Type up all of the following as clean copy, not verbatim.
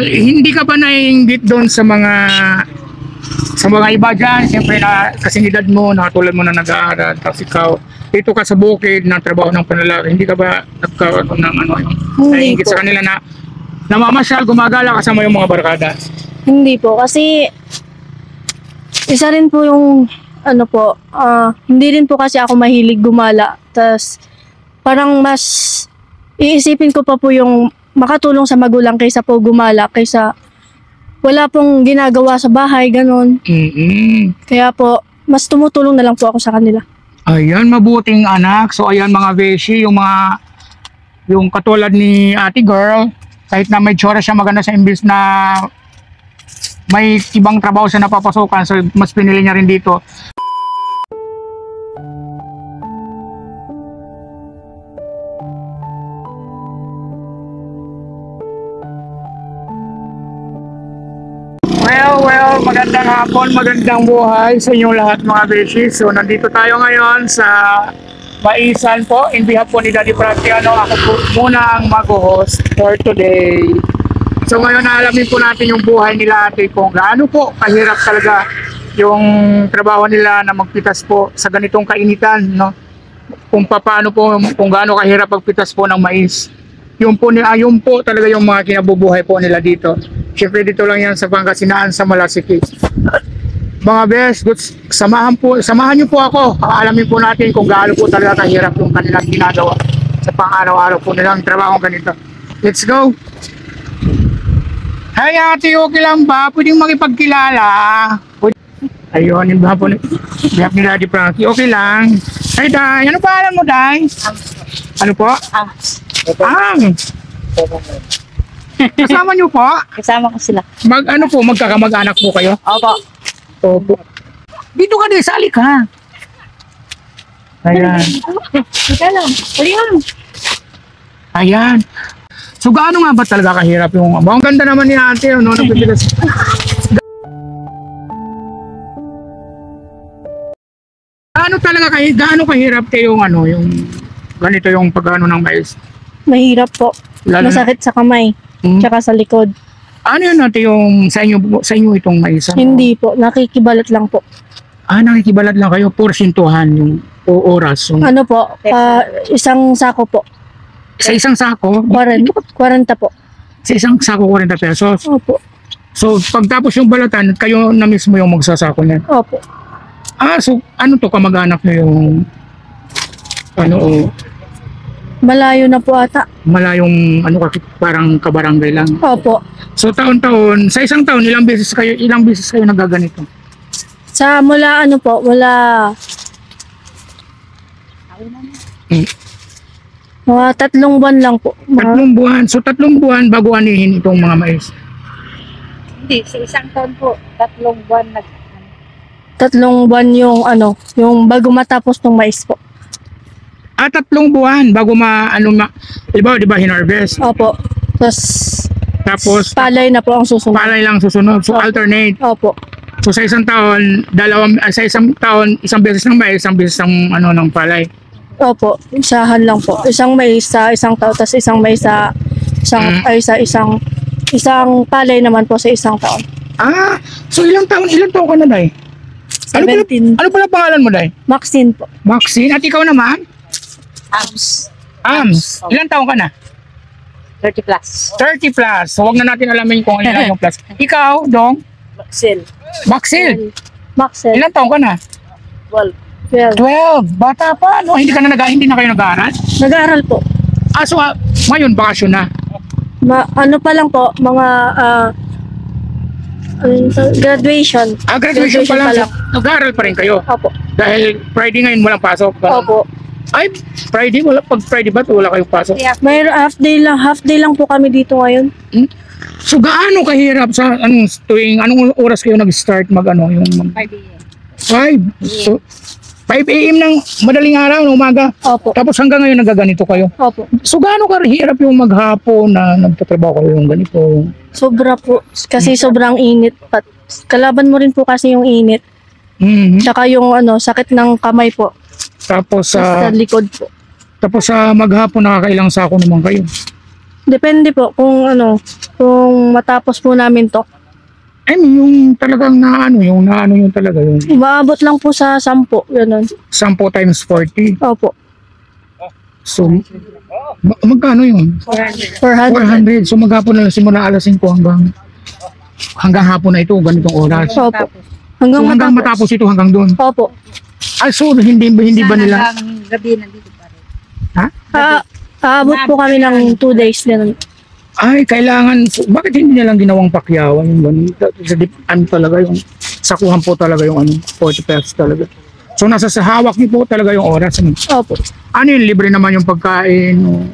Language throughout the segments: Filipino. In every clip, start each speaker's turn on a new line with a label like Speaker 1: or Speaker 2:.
Speaker 1: Hindi ka ba naiinggit doon sa mga iba dyan? Siyempre na kasingidad mo, nakatulad mo na nag-aaral, tapos ikaw, dito ka sa bukid ng trabaho ng panlalaki, hindi ka ba nagkaroon ng naiinggit sa kanila na namamasyal, gumagala kasama yung mga barkada?
Speaker 2: Hindi po, kasi isa rin po yung hindi rin po kasi ako mahilig gumala. Tas parang mas iisipin ko pa po yung makatulong sa magulang kaysa po gumala, kaysa wala pong ginagawa sa bahay, ganun. Kaya po, mas tumutulong na lang po ako sa kanila.
Speaker 1: Ayan, mabuting anak. So ayan mga beshi, yung katulad ni ate girl, kahit na may tsura siya maganda sa imbis na may ibang trabaho siya napapasukan, so mas pinili niya rin dito. Well, magandang hapon, magandang buhay sa inyong lahat mga beshi. So nandito tayo ngayon sa Maisan po, in behalf po ni Daddy Franciano. Ako po muna ang mag-host for today. So ngayon alamin po natin yung buhay nila ate, kung gaano po kahirap talaga yung trabaho nila na magpitas po sa ganitong kainitan, no? Kung paano po, kung gaano kahirap magpitas po ng mais. Yung po talaga yung mga kinabubuhay po nila dito. Siyempre dito lang yan sa Pangasinan, sa Malasiki. Mga best, samahan niyo po ako. Alamin po natin kung gaano po talaga kahirap yung kanilang ginagawa sa pang-araw-araw po nilang trabaho ganito. Let's go! Hi ate, okay lang ba? Pwedeng makipagkilala? Ayun, yung bahapon ni Daddy Frankie. Okay lang. Hi Day, ano pa alam mo Day? Ano po? Ang. Kasama niyo po?
Speaker 2: Kasama ko sila.
Speaker 1: Magkakamag-anak po kayo?
Speaker 2: Opo.
Speaker 1: Opo. Dito ka din, sali ka. Ayan. Ayan. So gaano nga ba talaga kahirap yung ang ganda naman ni ate, no? Nagpipilas. Gaano kahirap kayo yung ganito yung pagano ng mais?
Speaker 2: Mahirap po. Masakit sa kamay, tsaka sa likod.
Speaker 1: Ano yun natin yung sa inyo itong mais?
Speaker 2: Hindi po, nakikibalat lang po.
Speaker 1: Nakikibalat lang kayo, porsintuhan yung oras.
Speaker 2: Ano po, isang sako po.
Speaker 1: Sa isang sako?
Speaker 2: 40 po.
Speaker 1: Sa isang sako 40 pesos?
Speaker 2: Opo.
Speaker 1: So pagtapos yung balatan, kayo na mismo yung magsasako niyan?
Speaker 2: Opo.
Speaker 1: So ano to, kamag-anak nyo yung
Speaker 2: Malayo na po ata.
Speaker 1: Malayong parang kabarangay lang?
Speaker 2: Opo.
Speaker 1: So taon-taon, sa isang taon, ilang beses kayo nagaganito?
Speaker 2: Mula mga 3 buwan lang po.
Speaker 1: 3 buwan. So 3 buwan bago anihin itong mga mais?
Speaker 2: Hindi, sa isang taon po, 3 buwan 3 buwan yung bago matapos ng mais po.
Speaker 1: 3 buwan bago di ba hinarvest?
Speaker 2: Opo.
Speaker 1: Tapos
Speaker 2: palay na po ang susunod.
Speaker 1: Palay lang susunod. So
Speaker 2: Opo.
Speaker 1: Alternate.
Speaker 2: Opo.
Speaker 1: So sa isang taon, isang beses ng mais, isang beses ng palay.
Speaker 2: Opo, isahan lang po. Isang mais sa isang taon, tapos isang mais sa isang palay naman po sa isang taon.
Speaker 1: So ilang taon ka na, Day?
Speaker 2: 17.
Speaker 1: Ano pala pangalan mo, Day?
Speaker 2: Maxine po.
Speaker 1: Maxine. At ikaw naman?
Speaker 2: Ams.
Speaker 1: Ilang taon ka na?
Speaker 2: 30 plus.
Speaker 1: 30 plus. So wag na natin alamin kung ilan yung plus. Ikaw, Dong? Maxil. Ilang taon ka na?
Speaker 2: 12.
Speaker 1: 12. Bata pa, no? Hindi na kayo nag-aaral?
Speaker 2: Nag-aaral po.
Speaker 1: So ngayon bakasyon na?
Speaker 2: Pa lang po, mga graduation.
Speaker 1: Graduation pa lang. Nag-aaral pa rin kayo?
Speaker 2: Opo.
Speaker 1: Dahil Friday ngayon walang pasok?
Speaker 2: Opo.
Speaker 1: Ay, Friday? Pag Friday ba wala kayong pasok?
Speaker 2: Mayroon half day lang po kami dito ngayon.
Speaker 1: So gaano kahirap sa anong oras kayo nag-start yung
Speaker 2: 5
Speaker 1: a.m. 5? So 5 a.m. ng madaling araw ng umaga?
Speaker 2: Opo.
Speaker 1: Tapos hanggang ngayon nagaganito kayo?
Speaker 2: Opo.
Speaker 1: So gaano kahirap yung maghapon na nagtatrabaho kayo yung ganito?
Speaker 2: Sobra po. Kasi sobrang init. Kalaban mo rin po kasi yung init. Tsaka yung sakit ng kamay po.
Speaker 1: Tapos
Speaker 2: sa likod po.
Speaker 1: Tapos sa maghapon nakakailang sako naman kayo?
Speaker 2: Depende po kung kung matapos po namin to.
Speaker 1: Yung talagang yung talaga yung
Speaker 2: Umaabot lang po sa 10, ganun.
Speaker 1: 10 times 40.
Speaker 2: Opo,
Speaker 1: So, magkano yun?
Speaker 2: 400.
Speaker 1: 400. So, maghapon na lang simula alas 5 hanggang hapon na ito, ganitong oras.
Speaker 2: Opo.
Speaker 1: So,
Speaker 2: Hanggang
Speaker 1: hanggang matapos ito hanggang doon.
Speaker 2: Opo.
Speaker 1: Ay, so, hindi ba nila?
Speaker 3: Hanggang gabi nandito pa rin.
Speaker 1: Ha?
Speaker 2: Aabot po kami ng 2 days, ganun.
Speaker 1: Ay, kailangan, bakit hindi nilang ginawang pakyawan yung ganun? Talaga yung, sakuhan po talaga yung 40 pesos talaga. So, nasa sa hawak niyo po talaga yung oras.
Speaker 2: Opo.
Speaker 1: Ano yun, libre naman yung pagkain? O...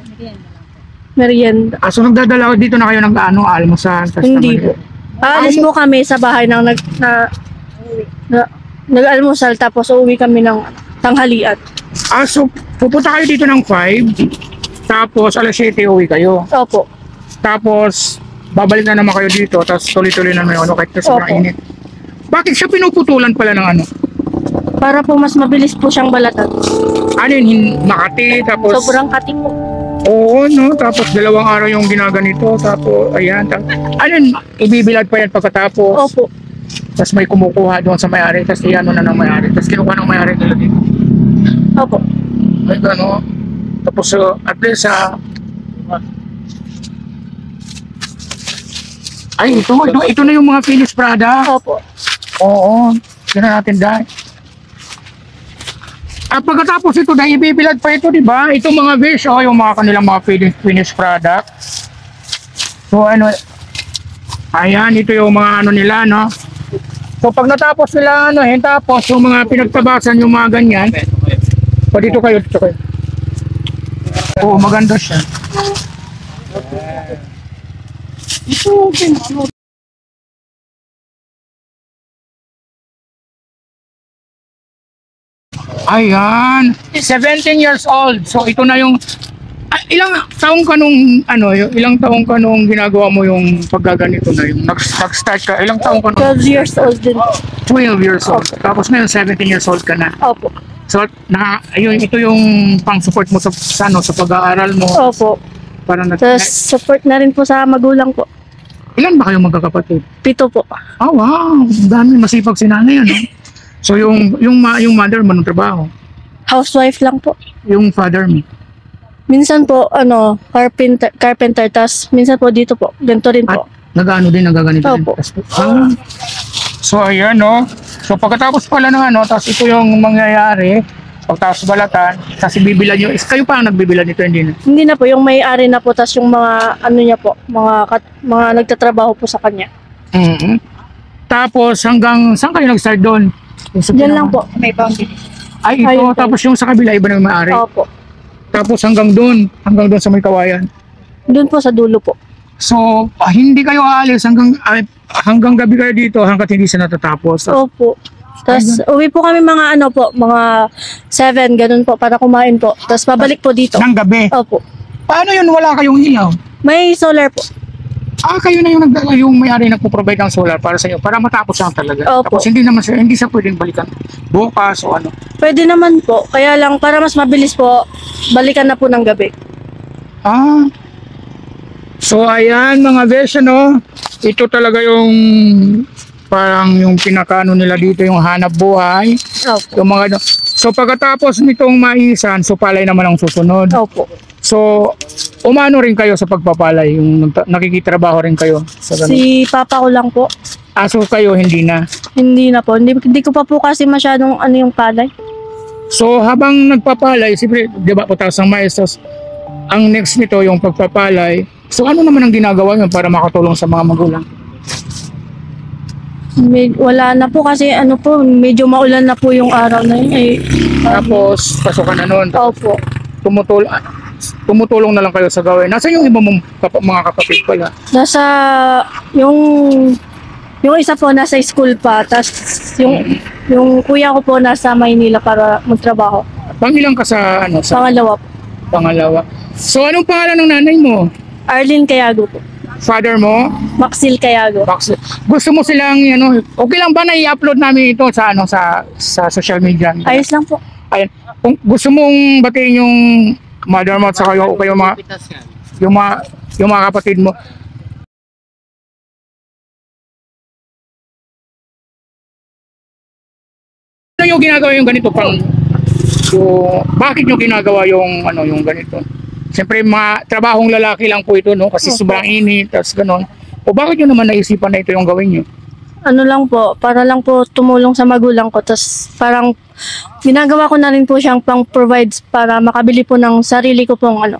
Speaker 2: Merienda.
Speaker 1: So, nagdadala dito na kayo ng almusal? Tas
Speaker 2: Hindi
Speaker 1: naman-
Speaker 2: po. Aalis po kami sa bahay nang nag-almusal, tapos uuwi kami ng tanghalian.
Speaker 1: So, pupunta kayo dito ng 5, tapos alas 7 uwi kayo.
Speaker 2: Opo.
Speaker 1: Tapos, babalik na naman kayo dito, tapos tuloy-tuloy na may kahit na sobrang
Speaker 2: Opo.
Speaker 1: init. Bakit siya pinuputulan pala ng
Speaker 2: Para po mas mabilis po siyang balatan.
Speaker 1: Ano yun, Makati, tapos...
Speaker 2: Sobrang kating po.
Speaker 1: Oo, no? Tapos 2 araw yung ginaganito, tapos, ayan. Ano yun, ibibilad pa yan pagkatapos.
Speaker 2: Opo.
Speaker 1: Tapos may kumukuha doon sa may-ari, tapos iyan na ng may-ari. Tapos kinukuha ng may-ari nila dito.
Speaker 2: Opo.
Speaker 1: Ay, gano'n. Tapos, at least, ay, ito na yung mga finished product.
Speaker 2: Opo.
Speaker 1: Oo, yun na natin dahil. At pagkatapos ito, dahil ibibilad pa ito, di ba? Ito mga fish, yung mga kanilang mga finished product. So, ayan, ito yung mga nila, no? So, pag natapos nila, tapos yung mga pinagtabasan, yung mga ganyan. O, dito kayo. Oo, maganda siya. Ayan, 17 years old. So ito na yung ilang taong ka nung ilang taong ka nung ginagawa mo yung paggaganito na yung nag-start ka, ilang taong ka nung
Speaker 2: 12 years old din.
Speaker 1: 12 years old. Tapos ngayon 17 years old ka na.
Speaker 2: Opo.
Speaker 1: So ito yung pang-support mo sa pag-aaral mo
Speaker 2: Opo.
Speaker 1: para
Speaker 2: Tapos support na rin po sa magulang po.
Speaker 1: Ilan ba kayong magkakapatid?
Speaker 2: 7 po.
Speaker 1: Oh, wow, dami, masipag si nanay So yung mother mo ng trabaho,
Speaker 2: Housewife lang po.
Speaker 1: yung father mo.
Speaker 2: Minsan po, carpenter, tas minsan po dito po. Ganito rin
Speaker 1: At
Speaker 2: po.
Speaker 1: nagaganito din.
Speaker 2: Opo.
Speaker 1: So ayan, no. So pagkatapos pala ng tapos ito yung mangyayari, pagkatapos balatan, tapos ibibilad nyo. Is kayo pa ang nagbibilad nito, hindi na?
Speaker 2: Hindi na po, yung may-ari na po, tas yung mga, niya po, mga nagtatrabaho po sa kanya.
Speaker 1: Tapos hanggang, saan kayo nag-start doon?
Speaker 2: Diyan lang po.
Speaker 3: May boundary.
Speaker 1: Ay, ito.
Speaker 2: Ayun po.
Speaker 1: Tapos yung sa kabila, iba na yung may-ari.
Speaker 2: Opo.
Speaker 1: Tapos hanggang doon sa may kawayan.
Speaker 2: Doon po sa dulo po.
Speaker 1: So, hindi kayo aalis hanggang gabi kayo dito hanggat hindi siya natatapos.
Speaker 2: Opo. Tapos uwi po kami mga mga 7, ganun po, para kumain po. Tapos pabalik po dito.
Speaker 1: Ng gabi.
Speaker 2: Opo.
Speaker 1: Paano yun? Wala kayong ilaw?
Speaker 2: May solar po.
Speaker 1: Kayo na yung may-ari nagpo-provide ng solar para sa inyo, para matapos lang talaga.
Speaker 2: Opo.
Speaker 1: Tapos hindi siya pwedeng balikan bukas o ano.
Speaker 2: Pwede naman po. Kaya lang, para mas mabilis po, balikan na po ng gabi.
Speaker 1: So ayan mga besh, ito talaga yung parang yung pinakano nila dito, yung hanap buhay.
Speaker 2: Opo.
Speaker 1: Yung mga so pagkatapos nitong maisan, so palay naman ang susunod.
Speaker 2: Opo.
Speaker 1: So umano rin kayo sa pagpapalay, yung nakikitrabaho rin kayo sa ganun.
Speaker 2: Si papa ko lang po.
Speaker 1: So kayo hindi na.
Speaker 2: Hindi na po. Hindi ko pa po kasi masyadong yung palay.
Speaker 1: So habang nagpapalay, siyempre, di ba, pataas ang maestros, ang next nito yung pagpapalay. So ano naman ang ginagawa nyo para makatulong sa mga magulang?
Speaker 2: Wala na po kasi medyo maulan na po yung araw na yun.
Speaker 1: Tapos pasukan na nun,
Speaker 2: Opo.
Speaker 1: tumutulong na lang kayo sa gawain. Nasaan yung iba mong mga kapatid pala?
Speaker 2: Nasa, yung isa po nasa school pa, tas yung kuya ko po nasa Maynila para magtrabaho.
Speaker 1: Pangilang ka sa
Speaker 2: Pangalawa po.
Speaker 1: pangalawa? So anong pangalan ng nanay mo?
Speaker 2: Arlene Cayago po.
Speaker 1: Father mo?
Speaker 2: Maxil Cayago.
Speaker 1: Gusto mo silang okay lang ba na i-upload namin ito sa social media?
Speaker 2: Ayos lang po.
Speaker 1: Ayan. Kung gusto mong batiin yung mother mo at saka kayo mga yung mga kapatid mo. Ano yung ginagawa yung ganito pang bakit nyo ginagawa yung yung ganito? Siyempre mga trabahong lalaki lang po ito, no? Kasi sobrang init, tapos gano'n. O bakit nyo naman naisipan na ito yung gawin nyo?
Speaker 2: Ano lang po, para lang po tumulong sa magulang ko. Tapos parang ginagawa ko na rin po siyang pang-provide para makabili po ng sarili ko pong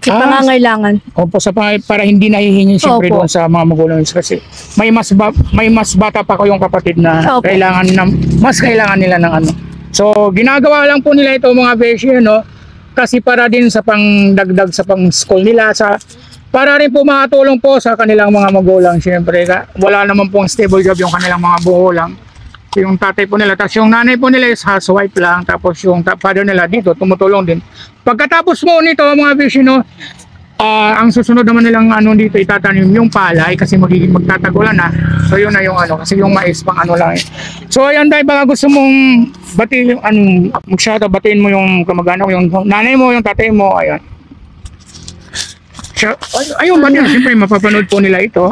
Speaker 2: pangangailangan.
Speaker 1: Opo, para hindi nahihingi siyempre
Speaker 2: Opo.
Speaker 1: doon sa mga magulang kasi may mas bata pa ko yung kapatid na
Speaker 2: Opo.
Speaker 1: mas kailangan nila ng ano. So, ginagawa lang po nila ito mga beshi, no? Kasi para din sa pangdagdag sa pang-school nila, para rin po makatulong po sa kanilang mga magulang. Siyempre, wala naman pong stable job yung kanilang mga magulang. Yung tatay po nila, tapos yung nanay po nila is housewife lang, tapos yung father nila dito, tumutulong din. Pagkatapos mo nito mga beshi, no? Ang susunod naman nilang dito itatanim yung palay kasi magtatagulan na. So yun na yung kasi yung mais pang lang. So ayan dahil baka gusto mong batiin mag-shoutout, batiin mo yung kamag-anak, yung nanay mo, yung tatay mo, ayan. Ayun ba niya, siyempre mapapanood po nila ito.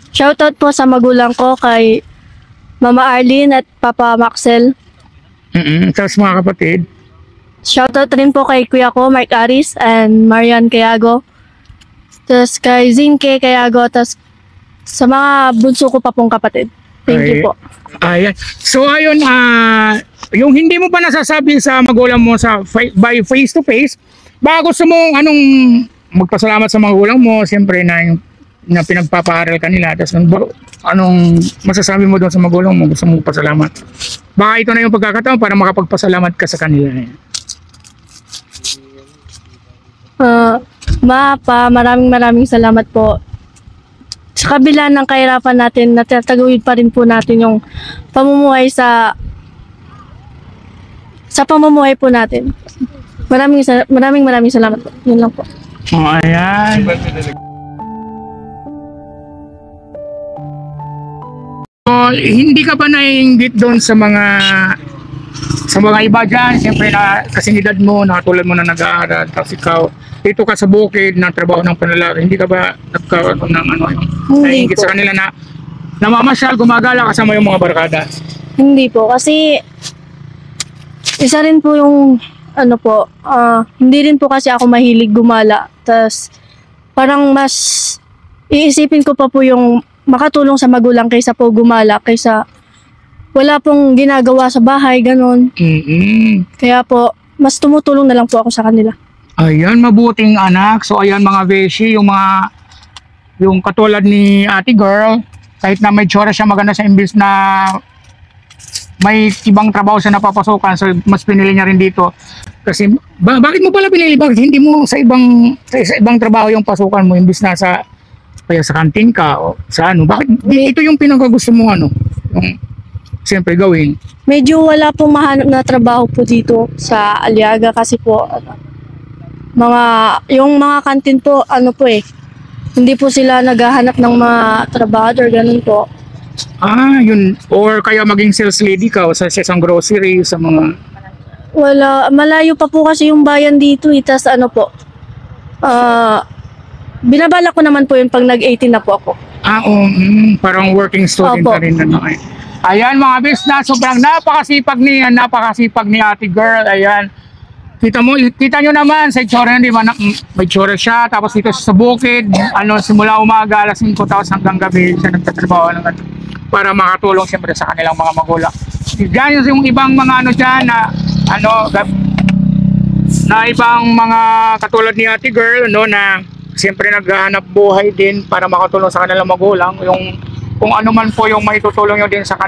Speaker 2: Shoutout po sa magulang ko kay Mama Arlene at Papa Maxel.
Speaker 1: Tapos mga kapatid.
Speaker 2: Shoutout rin po kay kuya ko, Mike Aris and Marian Cayago. Tapos kay Zinke Cayago. Tapos sa mga bunso ko pa pong kapatid. Thank you po.
Speaker 1: Ayan. So ayun, yung hindi mo pa nasasabi sa magulang mo by face to face, baka gusto mong magpasalamat sa magulang mo, siyempre na pinagpapaaral ka nila. Tapos anong masasabi mo doon sa magulang mo, gusto mong pasalamat? Baka ito na yung pagkakataon para makapagpasalamat ka sa kanila.
Speaker 2: Maraming salamat po. Sa kabila ng kahirapan natin, natataguyod pa rin po natin yung pamumuhay sa pamumuhay po natin. Maraming salamat po. Yun lang po.
Speaker 1: Ayan. Hindi ka ba naiinggit doon sa mga iba dyan? Siyempre na kasinidad mo, nakatulad mo na nag-aaral, tapos ikaw, dito ka sa bukid na trabaho ng panlalaki, hindi ka ba nagkaroon ng naiinggit sa kanila na namamasyal, gumagala kasama yung mga barkada?
Speaker 2: Hindi po, kasi isa rin po yung hindi rin po kasi ako mahilig gumala. Tapos parang mas iisipin ko pa po yung makatulong sa magulang kaysa po gumala, kaysa wala pong ginagawa sa bahay, ganun. Kaya po, mas tumutulong na lang po ako sa kanila.
Speaker 1: Ayan, mabuting anak. So ayan mga beshi, yung katulad ni ate girl, kahit na may tsura siya maganda sa imbis na may ibang trabaho siya napapasukan, so mas pinili niya rin dito. Kasi bakit mo pala pinili? Bakit hindi mo sa ibang trabaho yung pasukan mo imbis na kaya sa kantin ka o sa bakit ito yung pinakagusto mo yung siyempre gawin?
Speaker 2: Medyo wala pong mahanap na trabaho po dito sa Aliaga kasi po yung mga kantin po hindi po sila naghahanap ng mga trabahador, ganun po.
Speaker 1: Yun. Or kaya maging sales lady ka o sa isang grocery, sa mga...
Speaker 2: Wala. Malayo pa po kasi yung bayan dito. Tas binabala ko naman po yun pag nag-18 na po ako.
Speaker 1: Parang working student
Speaker 2: Opo.
Speaker 1: ka rin. Ayan mga bisna, sobrang napakasipag ni ate girl. Ayan. Kita nyo naman sa itsura, di ba? May itsura siya, tapos dito sa bukid, simula umaga, alas 5 tapos hanggang gabi siya nagtatrabaho para makatulong siyempre sa kanilang mga magulang. Diyan yung ibang mga dyan na ibang mga katulad ni ate girl, na siyempre naghahanap buhay din para makatulong sa kanilang magulang. Kung ano man po yung maitutulong nyo din sa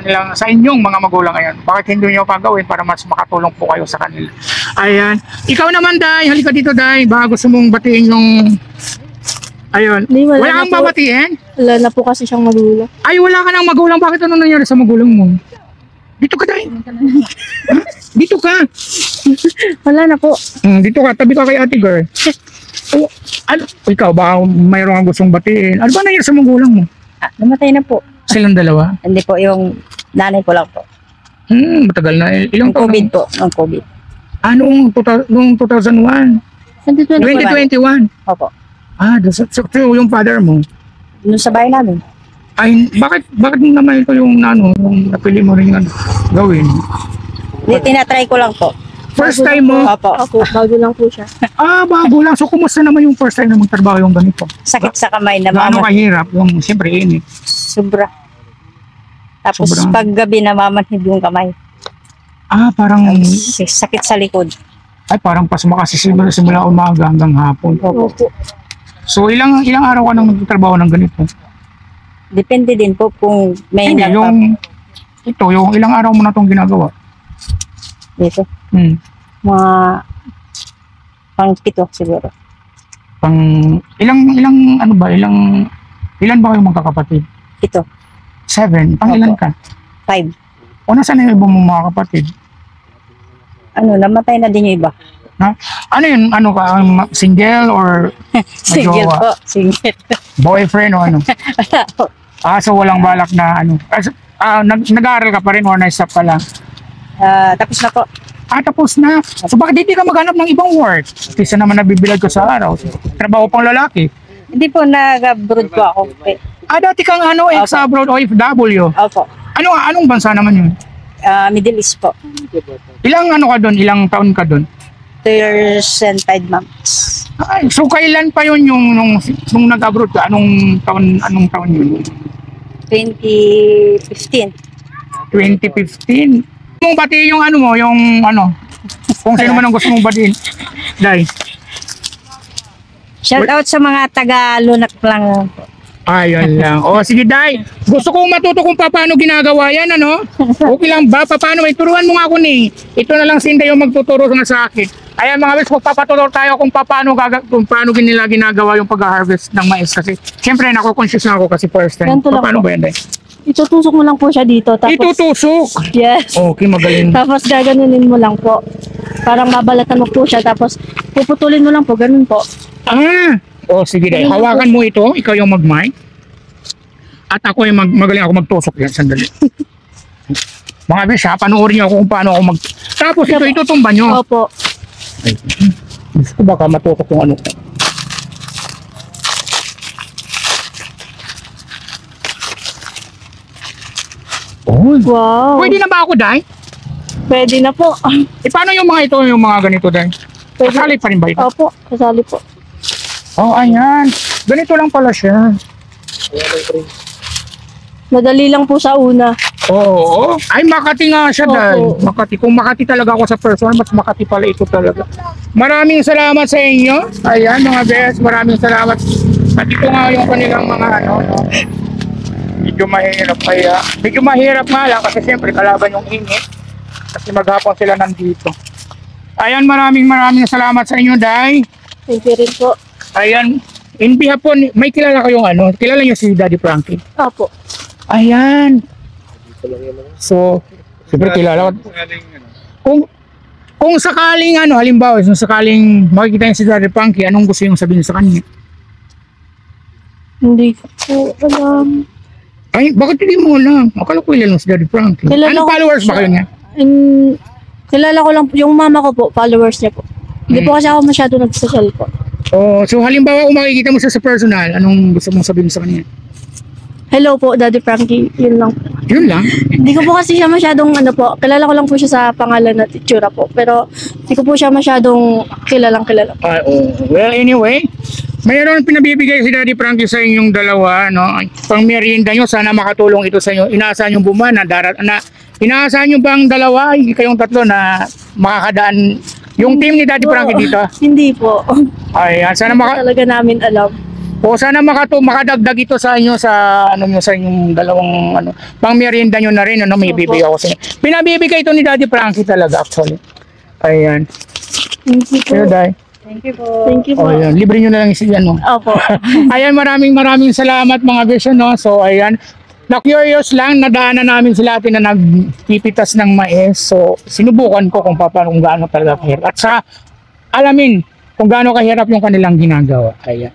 Speaker 1: inyong mga magulang, ayan. Bakit hindi nyo pagawin para mas makatulong po kayo sa kanila? Ayan. Ikaw naman, Day. Halika dito, Day. Baka gusto mong batiin yung... Ayun. Wala kang babatiin?
Speaker 2: Wala na po kasi siyang magulang.
Speaker 1: Ay, wala ka ng magulang. Bakit ano nangyari sa magulang mo? Dito ka, Day. Dito ka.
Speaker 2: Wala na po.
Speaker 1: Dito ka. Tabi ka kay ate girl. Ikaw, baka mayroon kang gustong batiin. Ano ba nangyari sa magulang mo?
Speaker 3: Namatay na po.
Speaker 1: Silang dalawa?
Speaker 3: Hindi po, yung nanay ko lang po.
Speaker 1: Matagal na. Ilang
Speaker 3: Nung COVID po, nung COVID.
Speaker 1: Noong 2001? 2021.
Speaker 3: Opo.
Speaker 1: Ah, so yung father mo.
Speaker 3: Doon sa bahay namin.
Speaker 1: Ay, bakit naman ito yung yung napili mo rin gawin?
Speaker 3: Tinatry ko lang po.
Speaker 1: First time mo?
Speaker 3: Opo.
Speaker 2: Opo, bago lang po siya.
Speaker 1: Bago lang. So, kumusta naman yung first time na magtrabaho yung ganito?
Speaker 3: Sakit sa kamay na
Speaker 1: Gaano
Speaker 3: mama.
Speaker 1: kahirap? Yung, siyempre, init.
Speaker 3: Sobra. Tapos
Speaker 1: Sobrang-
Speaker 3: paggabi namamanhid yung kamay.
Speaker 1: Parang,
Speaker 3: Sakit sa likod.
Speaker 1: parang simula umaga hanggang hapon.
Speaker 2: Opo.
Speaker 1: So, ilang araw ka nang magtatrabaho ng ganito?
Speaker 3: Depende din po kung may
Speaker 1: Hindi, yung ilang araw mo na itong ginagawa?
Speaker 3: dito.
Speaker 1: Hmm.
Speaker 3: Pang-pito siguro.
Speaker 1: Ilan ba kayong magkakapatid?
Speaker 3: Ito.
Speaker 1: 7. Ilan ka?
Speaker 3: 5.
Speaker 1: O nasaan na yung ibang mong mga kapatid?
Speaker 3: Namatay na din yung iba.
Speaker 1: Ano yun? Ano ka? Single or
Speaker 3: Single
Speaker 1: jowa?
Speaker 3: po. Single.
Speaker 1: Boyfriend o ano? So walang balak na nag-aaral ka pa rin or na-stop ka lang?
Speaker 3: Tapos na po.
Speaker 1: Tapos na. So bakit hindi ka maghanap ng ibang work? Kisa naman nabibilad ko sa araw. Trabaho pang lalaki.
Speaker 3: Hindi po, nag-abroad po ako.
Speaker 1: Dati kang ex-abroad OFW.
Speaker 3: Opo.
Speaker 1: Anong bansa naman yun?
Speaker 3: Middle East po.
Speaker 1: Ilang ka doon? Ilang taon ka doon?
Speaker 3: 2 years and 5 months.
Speaker 1: So kailan pa yun nung nag-abroad ka? Anong taon yun?
Speaker 3: 2015.
Speaker 1: 2015. Mong bati yung kung sino man ang gusto mong batiin. Dai.
Speaker 3: Shout out sa mga taga-Lunak lang.
Speaker 1: Ayun lang. Sige, Day. Gusto kong matuto kung paano ginagawa yan, Okay lang ba? Paano? Turuan mo nga ako ni. Ito na lang si Inday yung magtuturo nga sa akin. Ayan mga bes, magpapaturo tayo kung paano nila ginagawa yung pag-harvest ng mais kasi siyempre nako-conscious na ako kasi first time.
Speaker 2: Ganito lang
Speaker 1: Paano
Speaker 2: po.
Speaker 1: ba yan, Day?
Speaker 2: Itutusok mo lang po siya dito. Tapos,
Speaker 1: Itutusok.
Speaker 2: yes.
Speaker 1: Okay, magaling.
Speaker 2: Tapos gaganunin mo lang po. Parang babalatan mo po siya. Tapos puputulin mo lang po. Ganun po.
Speaker 1: Sige, Day. Hawakan mo ito. Ikaw yung mag-mic. At ako yung magaling ako magtusok yan. Sandali. Mga bes, panoorin niyo ako kung paano ako Tapos ito, itutumba nyo.
Speaker 2: Opo.
Speaker 1: Gusto baka matusok yung ko.
Speaker 2: Wow.
Speaker 1: Pwede na ba ako, Day?
Speaker 2: Pwede na po.
Speaker 1: Paano yung mga ganito, Day? Kasali pa rin ba ito?
Speaker 2: Opo. Kasali po.
Speaker 1: Ayan. Ganito lang pala siya.
Speaker 2: Madali lang po sa una.
Speaker 1: Oo. Ay, Makati nga siya, Day.
Speaker 2: Opo.
Speaker 1: Makati. Kung Makati talaga ako sa person, mas Makati pala ito talaga. Maraming salamat sa inyo. Ayan, mga best. Maraming salamat. At ito nga yung kanilang mga medyo mahirap kaya. Medyo mahirap nga lang kasi siyempre kalaban yung init. Kasi maghapon sila nandito. Ayan, maraming salamat sa inyo, Day.
Speaker 2: Thank you rin po.
Speaker 1: Ayan, in behalf po, may kilala kayong kilala niyo si Daddy Frankie?
Speaker 2: Opo.
Speaker 1: Ayan. So, siyempre kilala ko. Kung sakaling halimbawa, kung sakaling makikita niyo si Daddy Frankie, anong gusto yung sabihin sa kanya?
Speaker 2: Hindi ko po alam.
Speaker 1: Ay, bakit hindi mo alam? Akala ko kilala si Daddy Frankie.
Speaker 2: Kilala
Speaker 1: Anong
Speaker 2: ko
Speaker 1: followers ba
Speaker 2: siya.
Speaker 1: kayo niya?
Speaker 2: Kilala ko lang po, yung mama ko po, followers niya po. Hindi po kasi ako masyado nagsasal po.
Speaker 1: So halimbawa kung makikita mo siya sa personal, anong gusto mong sabihin sa kanya?
Speaker 2: Hello po, Daddy Frankie. Yun lang.
Speaker 1: Yun lang.
Speaker 2: Hindi ko po kasi siya masyadong po. Kilala ko lang po siya sa pangalan at itsura po. Pero hindi ko po siya masyadong kilalang.
Speaker 1: Well, anyway, mayroon pinabibigay si Daddy Frankie sa inyong dalawa, pang merienda nyo, sana makatulong ito sa inyo. Inaasahan nyo buma inaasahan nyo bang dalawa, kayong tatlo na makakadaan yung team ni Daddy Frankie dito?
Speaker 2: Hindi po.
Speaker 1: Ayan, sana
Speaker 2: Hindi po talaga namin alam.
Speaker 1: sana makadagdag ito sa inyo sa sa inyong dalawang pang merienda nyo na rin, may bibigay ako sa inyo. Pinabibigay ito ni Daddy Frankie talaga actually. Ayan.
Speaker 2: Thank you po.
Speaker 1: Sino, Day?
Speaker 3: Thank you po.
Speaker 2: Thank you po.
Speaker 1: Ayan, libre nyo na lang si
Speaker 2: Opo.
Speaker 1: Ayan, maraming salamat mga vision, So, ayan. Na-curious lang, nadaanan namin sila atin na nagpipitas ng mais. So, sinubukan ko kung paano gaano talaga kahirap. At saka, alamin kung gaano kahirap yung kanilang ginagawa. Ayan.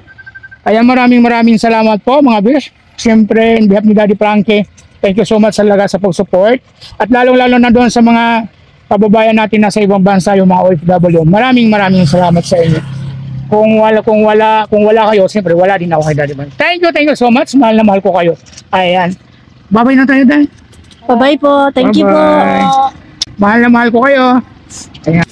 Speaker 1: Ayan, maraming salamat po mga bish. Siyempre, in behalf ni Daddy Frankie, thank you so much talaga sa pag-support. At lalong-lalo na doon sa mga kababayan natin na sa ibang bansa, yung mga OFW. Maraming salamat sa inyo. kung wala kayo, siyempre wala din ako kay Daddy Frankie. Thank you so much. Mahal na mahal ko kayo. Ayan. Babay na tayo, Day.
Speaker 2: Bye-bye po. Thank you po.
Speaker 1: Bye-bye. Mahal na mahal ko kayo. Ayan.